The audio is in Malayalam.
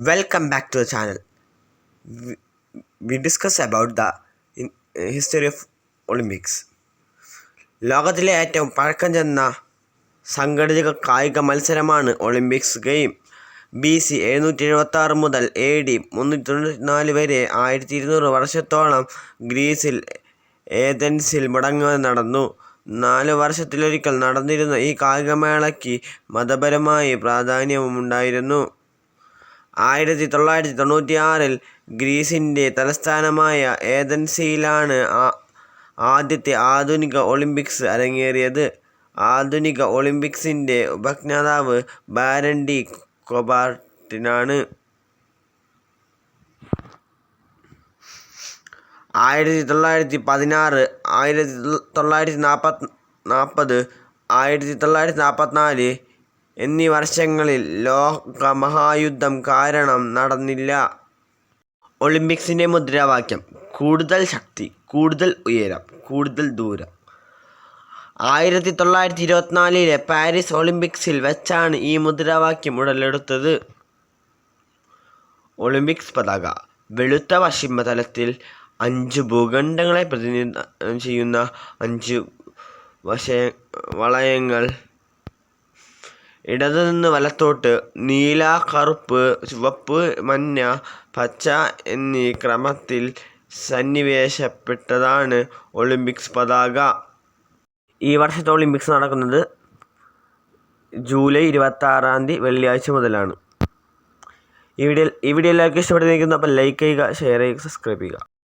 Welcome back to the channel. We discuss about the history of Olympics. ലോകത്തിലെ ഏറ്റവും പഴക്കം ചെന്ന സംഘടിത കായിക മത്സരമാണ് ഒളിമ്പിക്സ് ഗെയിം. BC 776 മുതൽ AD 394 വരെ 1200 വർഷത്തോളം ഗ്രീസിൽ ഏഥൻസിൽ മുടങ്ങാതെ നടന്നു. 4 വർഷത്തിലൊരിക്കൽ നടന്നിരുന്ന ഈ കായികമേളയ്ക്ക് മതപരമായ പ്രാധാന്യവുമുണ്ടായിരുന്നു. 1996 ഗ്രീസിൻ്റെ തലസ്ഥാനമായ ഏഥൻസിലാണ് ആദ്യത്തെ ആധുനിക ഒളിമ്പിക്സ് അരങ്ങേറിയത്. ആധുനിക ഒളിമ്പിക്സിൻ്റെ ഉപജ്ഞാതാവ് ബാരൺ ഡി കോബർട്ടിനാണ്. 1916, 1940, 1944 എന്നീ വർഷങ്ങളിൽ ലോകമഹായുദ്ധം കാരണം നടന്നില്ല. ഒളിമ്പിക്സിൻ്റെ മുദ്രാവാക്യം കൂടുതൽ ശക്തി, കൂടുതൽ ഉയരം, കൂടുതൽ ദൂരം. 1924 പാരീസ് ഒളിമ്പിക്സിൽ വെച്ചാണ് ഈ മുദ്രാവാക്യം ഉടലെടുത്തത്. ഒളിമ്പിക്സ് പതാക വെളുത്ത പശ്ചിമതലത്തിൽ 5 ഭൂഖണ്ഡങ്ങളെ പ്രതിനിധാനം ചെയ്യുന്ന 5 വളയങ്ങൾ. ഇടതുനിന്ന് വലത്തോട്ട് നീല, കറുപ്പ്, ചുവപ്പ്, മഞ്ഞ, പച്ച എന്നീ ക്രമത്തിൽ സന്നിവേശപ്പെട്ടതാണ് ഒളിമ്പിക്സ് പതാക. ഈ വർഷത്തെ ഒളിമ്പിക്സ് നടക്കുന്നത് ജൂലൈ 26 വെള്ളിയാഴ്ച മുതലാണ്. ഈ വീഡിയോ എല്ലാവർക്കും ഇഷ്ടപ്പെട്ടിരിക്കുന്നു. അപ്പോൾ ലൈക്ക് ചെയ്യുക, ഷെയർ ചെയ്യുക, സബ്സ്ക്രൈബ് ചെയ്യുക.